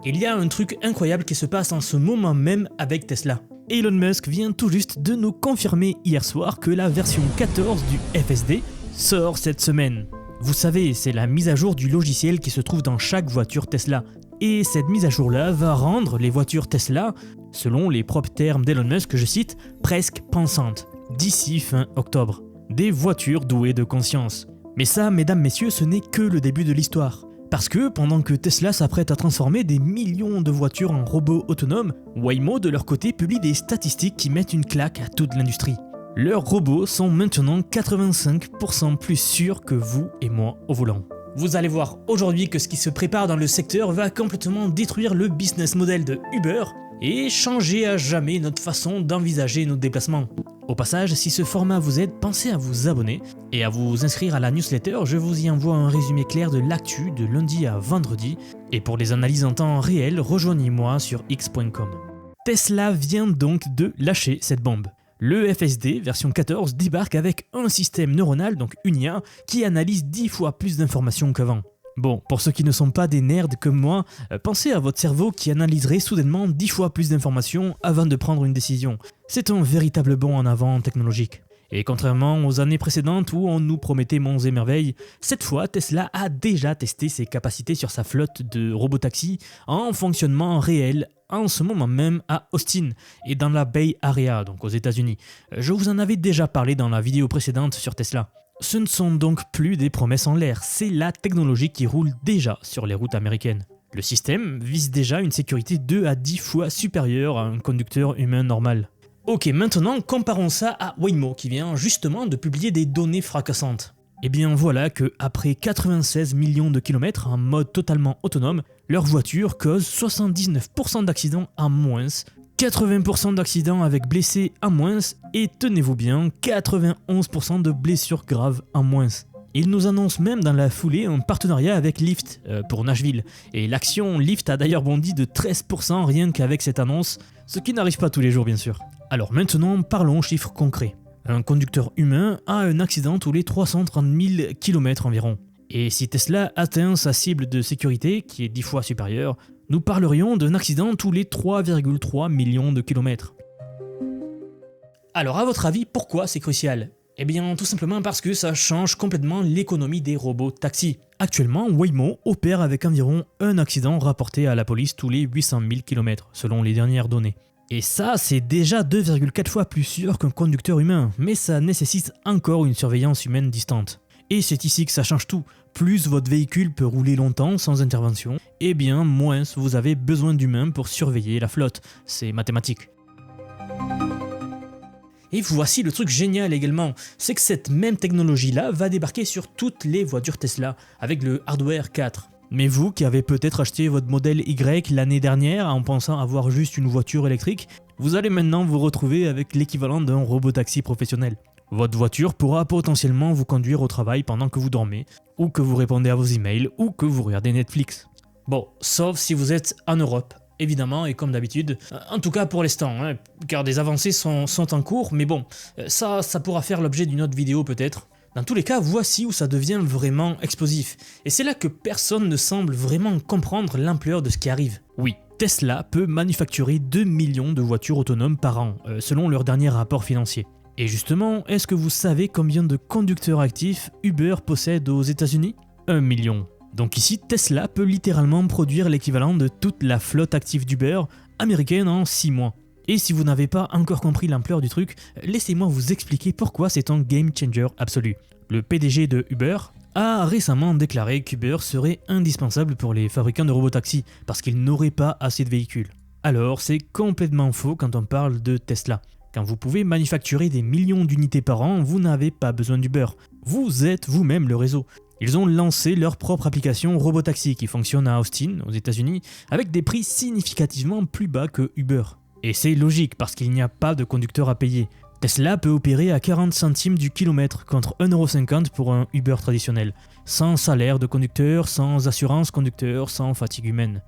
Il y a un truc incroyable qui se passe en ce moment même avec Tesla. Elon Musk vient tout juste de nous confirmer hier soir que la version 14 du FSD sort cette semaine. Vous savez, c'est la mise à jour du logiciel qui se trouve dans chaque voiture Tesla. Et cette mise à jour-là va rendre les voitures Tesla, selon les propres termes d'Elon Musk, je cite, presque pensantes, d'ici fin octobre. Des voitures douées de conscience. Mais ça, mesdames, messieurs, ce n'est que le début de l'histoire. Parce que pendant que Tesla s'apprête à transformer des millions de voitures en robots autonomes, Waymo de leur côté publie des statistiques qui mettent une claque à toute l'industrie. Leurs robots sont maintenant 85% plus sûrs que vous et moi au volant. Vous allez voir aujourd'hui que ce qui se prépare dans le secteur va complètement détruire le business model de Uber et changer à jamais notre façon d'envisager nos déplacements. Au passage, si ce format vous aide, pensez à vous abonner et à vous inscrire à la newsletter, je vous y envoie un résumé clair de l'actu de lundi à vendredi. Et pour les analyses en temps réel, rejoignez-moi sur x.com. Tesla vient donc de lâcher cette bombe. Le FSD version 14 débarque avec un système neuronal, donc une IA, qui analyse 10 fois plus d'informations qu'avant. Bon, pour ceux qui ne sont pas des nerds comme moi, pensez à votre cerveau qui analyserait soudainement 10 fois plus d'informations avant de prendre une décision. C'est un véritable bond en avant technologique. Et contrairement aux années précédentes où on nous promettait monts et merveilles, cette fois Tesla a déjà testé ses capacités sur sa flotte de robotaxis en fonctionnement réel en ce moment même à Austin et dans la Bay Area, donc aux États-Unis. Je vous en avais déjà parlé dans la vidéo précédente sur Tesla. Ce ne sont donc plus des promesses en l'air, c'est la technologie qui roule déjà sur les routes américaines. Le système vise déjà une sécurité 2 à 10 fois supérieure à un conducteur humain normal. Ok, maintenant comparons ça à Waymo qui vient justement de publier des données fracassantes. Et bien voilà que après 96 millions de kilomètres en mode totalement autonome, leur voiture cause 79% d'accidents en moins, 80% d'accidents avec blessés en moins et tenez-vous bien, 91% de blessures graves en moins. Ils nous annoncent même dans la foulée un partenariat avec Lyft pour Nashville. Et l'action Lyft a d'ailleurs bondi de 13% rien qu'avec cette annonce, ce qui n'arrive pas tous les jours bien sûr. Alors maintenant, parlons chiffres concrets. Un conducteur humain a un accident tous les 330 000 km environ. Et si Tesla atteint sa cible de sécurité, qui est 10 fois supérieure, nous parlerions d'un accident tous les 3,3 millions de kilomètres. Alors à votre avis, pourquoi c'est crucial ? Eh bien tout simplement parce que ça change complètement l'économie des robots taxis. Actuellement, Waymo opère avec environ un accident rapporté à la police tous les 800 000 km, selon les dernières données. Et ça, c'est déjà 2,4 fois plus sûr qu'un conducteur humain, mais ça nécessite encore une surveillance humaine distante. Et c'est ici que ça change tout. Plus votre véhicule peut rouler longtemps sans intervention, et bien moins vous avez besoin d'humains pour surveiller la flotte. C'est mathématique. Et voici le truc génial également, c'est que cette même technologie-là va débarquer sur toutes les voitures Tesla, avec le hardware 4. Mais vous qui avez peut-être acheté votre modèle Y l'année dernière en pensant avoir juste une voiture électrique, vous allez maintenant vous retrouver avec l'équivalent d'un robotaxi professionnel. Votre voiture pourra potentiellement vous conduire au travail pendant que vous dormez, ou que vous répondez à vos emails, ou que vous regardez Netflix. Bon, sauf si vous êtes en Europe, évidemment, et comme d'habitude, en tout cas pour l'instant, car des avancées sont en cours, mais bon, ça pourra faire l'objet d'une autre vidéo peut-être. Dans tous les cas, voici où ça devient vraiment explosif. Et c'est là que personne ne semble vraiment comprendre l'ampleur de ce qui arrive. Oui, Tesla peut manufacturer 2 millions de voitures autonomes par an, selon leur dernier rapport financier. Et justement, est-ce que vous savez combien de conducteurs actifs Uber possède aux États-Unis ? 1 million. Donc ici, Tesla peut littéralement produire l'équivalent de toute la flotte active d'Uber américaine en 6 mois. Et si vous n'avez pas encore compris l'ampleur du truc, laissez-moi vous expliquer pourquoi c'est un game changer absolu. Le PDG de Uber a récemment déclaré qu'Uber serait indispensable pour les fabricants de robotaxis parce qu'ils n'auraient pas assez de véhicules. Alors c'est complètement faux quand on parle de Tesla. Quand vous pouvez manufacturer des millions d'unités par an, vous n'avez pas besoin d'Uber. Vous êtes vous-même le réseau. Ils ont lancé leur propre application robotaxi qui fonctionne à Austin, aux États-Unis, avec des prix significativement plus bas que Uber. Et c'est logique parce qu'il n'y a pas de conducteur à payer. Tesla peut opérer à 40 centimes du kilomètre contre 1,50€ pour un Uber traditionnel, sans salaire de conducteur, sans assurance conducteur, sans fatigue humaine.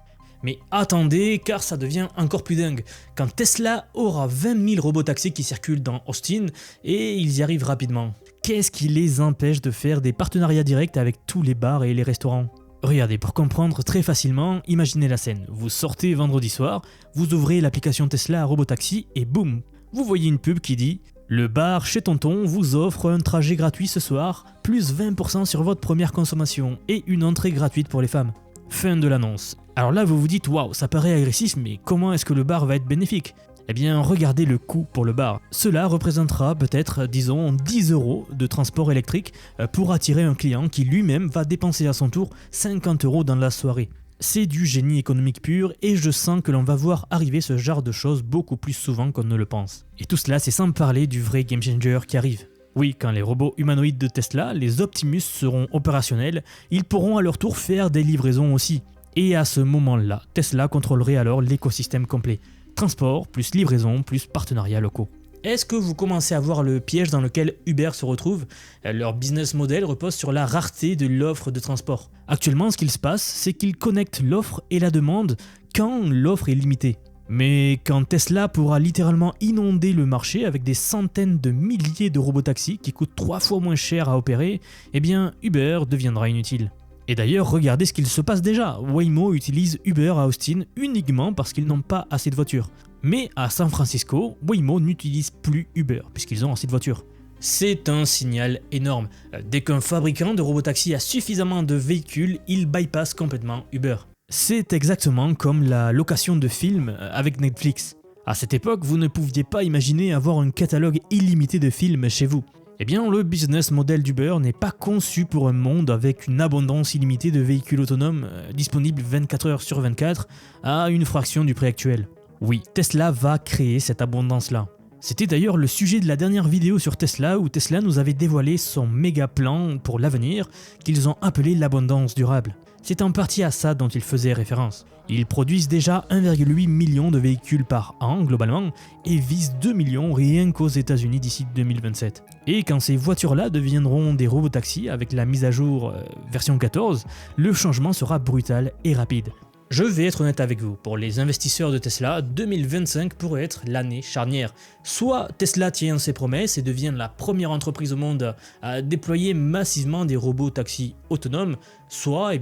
Mais attendez, car ça devient encore plus dingue. Quand Tesla aura 20 000 robotaxis qui circulent dans Austin, et ils y arrivent rapidement, qu'est-ce qui les empêche de faire des partenariats directs avec tous les bars et les restaurants ? Regardez, pour comprendre très facilement, imaginez la scène. Vous sortez vendredi soir, vous ouvrez l'application Tesla Robotaxi et boum, vous voyez une pub qui dit « Le bar chez Tonton vous offre un trajet gratuit ce soir, plus 20% sur votre première consommation et une entrée gratuite pour les femmes. » Fin de l'annonce. Alors là, vous vous dites « Waouh, ça paraît agressif, mais comment est-ce que le bar va être bénéfique ?» Eh bien, regardez le coût pour le bar. Cela représentera peut-être, disons, 10 € de transport électrique pour attirer un client qui lui-même va dépenser à son tour 50 € dans la soirée. C'est du génie économique pur et je sens que l'on va voir arriver ce genre de choses beaucoup plus souvent qu'on ne le pense. Et tout cela, c'est sans parler du vrai game changer qui arrive. Oui, quand les robots humanoïdes de Tesla, les Optimus, seront opérationnels, ils pourront à leur tour faire des livraisons aussi. Et à ce moment-là, Tesla contrôlerait alors l'écosystème complet. Transport, plus livraison, plus partenariats locaux. Est-ce que vous commencez à voir le piège dans lequel Uber se retrouve? Leur business model repose sur la rareté de l'offre de transport. Actuellement, ce qu'il se passe, c'est qu'ils connectent l'offre et la demande quand l'offre est limitée. Mais quand Tesla pourra littéralement inonder le marché avec des centaines de milliers de robotaxis qui coûtent 3 fois moins cher à opérer, eh bien Uber deviendra inutile. Et d'ailleurs, regardez ce qu'il se passe déjà. Waymo utilise Uber à Austin uniquement parce qu'ils n'ont pas assez de voitures. Mais à San Francisco, Waymo n'utilise plus Uber puisqu'ils ont assez de voitures. C'est un signal énorme. Dès qu'un fabricant de robotaxi a suffisamment de véhicules, il bypasse complètement Uber. C'est exactement comme la location de films avec Netflix. À cette époque, vous ne pouviez pas imaginer avoir un catalogue illimité de films chez vous. Eh bien, le business model d'Uber n'est pas conçu pour un monde avec une abondance illimitée de véhicules autonomes disponibles 24 heures sur 24 à une fraction du prix actuel. Oui, Tesla va créer cette abondance-là. C'était d'ailleurs le sujet de la dernière vidéo sur Tesla où Tesla nous avait dévoilé son méga plan pour l'avenir qu'ils ont appelé l'abondance durable. C'est en partie à ça dont ils faisaient référence. Ils produisent déjà 1,8 million de véhicules par an globalement et visent 2 millions rien qu'aux États-Unis d'ici 2027. Et quand ces voitures-là deviendront des robotaxis avec la mise à jour version 14, le changement sera brutal et rapide. Je vais être honnête avec vous, pour les investisseurs de Tesla, 2025 pourrait être l'année charnière. Soit Tesla tient ses promesses et devient la première entreprise au monde à déployer massivement des robots taxis autonomes, soit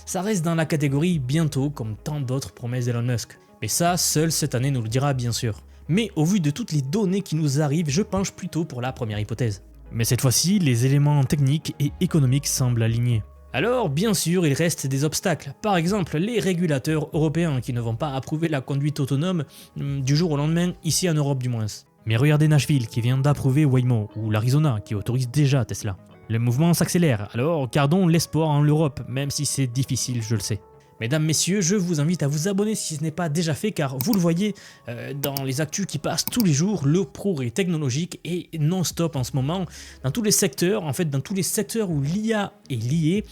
ça reste dans la catégorie bientôt comme tant d'autres promesses d'Elon Musk. Mais ça, seule cette année nous le dira bien sûr. Mais au vu de toutes les données qui nous arrivent, je penche plutôt pour la première hypothèse. Mais cette fois-ci, les éléments techniques et économiques semblent alignés. Alors, bien sûr, il reste des obstacles. Par exemple, les régulateurs européens qui ne vont pas approuver la conduite autonome du jour au lendemain, ici en Europe du moins. Mais regardez Nashville qui vient d'approuver Waymo, ou l'Arizona qui autorise déjà Tesla. Le mouvement s'accélère, alors gardons l'espoir en l'Europe, même si c'est difficile, je le sais. Mesdames, messieurs, je vous invite à vous abonner si ce n'est pas déjà fait car vous le voyez dans les actus qui passent tous les jours, le progrès technologique est non-stop en ce moment. Dans tous les secteurs, dans tous les secteurs où l'IA est liée,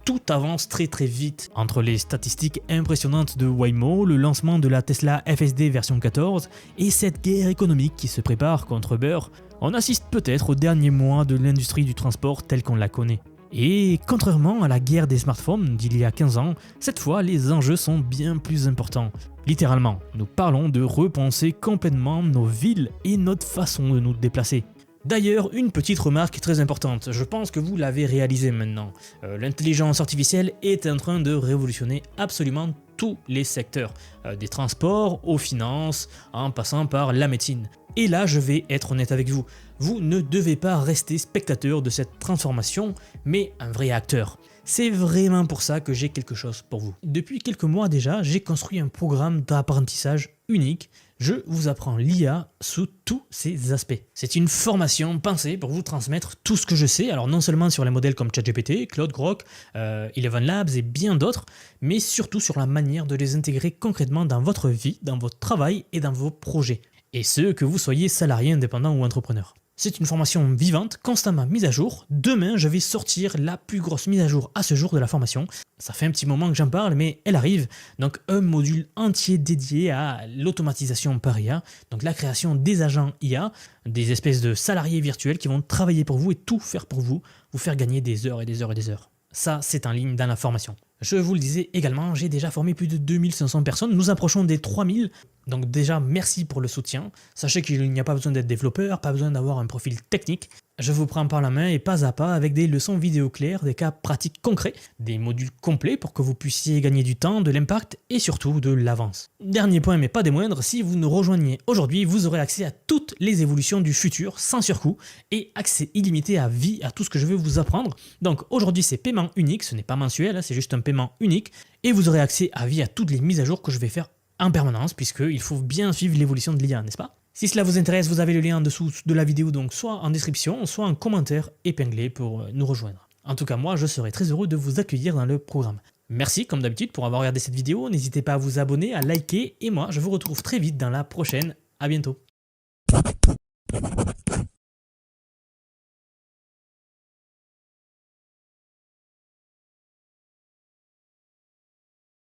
tout avance très très vite. Entre les statistiques impressionnantes de Waymo, le lancement de la Tesla FSD version 14 et cette guerre économique qui se prépare contre Uber, on assiste peut-être aux derniers mois de l'industrie du transport telle qu'on la connaît. Et contrairement à la guerre des smartphones d'il y a 15 ans, cette fois les enjeux sont bien plus importants. Littéralement, nous parlons de repenser complètement nos villes et notre façon de nous déplacer. D'ailleurs, une petite remarque très importante, je pense que vous l'avez réalisé maintenant. L'intelligence artificielle est en train de révolutionner absolument tous les secteurs, des transports aux finances, en passant par la médecine. Et là, je vais être honnête avec vous, vous ne devez pas rester spectateur de cette transformation, mais un vrai acteur. C'est vraiment pour ça que j'ai quelque chose pour vous. Depuis quelques mois déjà, j'ai construit un programme d'apprentissage unique. Je vous apprends l'IA sous tous ses aspects. C'est une formation pensée pour vous transmettre tout ce que je sais, alors non seulement sur les modèles comme ChatGPT, Claude, Grok, Eleven Labs et bien d'autres, mais surtout sur la manière de les intégrer concrètement dans votre vie, dans votre travail et dans vos projets. Et ce, que vous soyez salarié, indépendant ou entrepreneur. C'est une formation vivante, constamment mise à jour. Demain, je vais sortir la plus grosse mise à jour à ce jour de la formation. Ça fait un petit moment que j'en parle, mais elle arrive. Donc un module entier dédié à l'automatisation par IA, donc la création des agents IA, des espèces de salariés virtuels qui vont travailler pour vous et tout faire pour vous faire gagner des heures et des heures et des heures. Ça, c'est en ligne dans la formation. Je vous le disais également, j'ai déjà formé plus de 2500 personnes, nous approchons des 3000. Donc déjà, merci pour le soutien. Sachez qu'il n'y a pas besoin d'être développeur, pas besoin d'avoir un profil technique. Je vous prends par la main et pas à pas avec des leçons vidéo claires, des cas pratiques concrets, des modules complets pour que vous puissiez gagner du temps, de l'impact et surtout de l'avance. Dernier point mais pas des moindres, si vous nous rejoignez aujourd'hui, vous aurez accès à toutes les évolutions du futur sans surcoût et accès illimité à vie à tout ce que je vais vous apprendre. Donc aujourd'hui c'est paiement unique, ce n'est pas mensuel, c'est juste un paiement unique et vous aurez accès à vie à toutes les mises à jour que je vais faire en permanence puisqu'il faut bien suivre l'évolution de l'IA, n'est-ce pas ? Si cela vous intéresse, vous avez le lien en dessous de la vidéo, donc soit en description, soit en commentaire épinglé pour nous rejoindre. En tout cas, moi, je serai très heureux de vous accueillir dans le programme. Merci, comme d'habitude, pour avoir regardé cette vidéo. N'hésitez pas à vous abonner, à liker, et moi, je vous retrouve très vite dans la prochaine. À bientôt.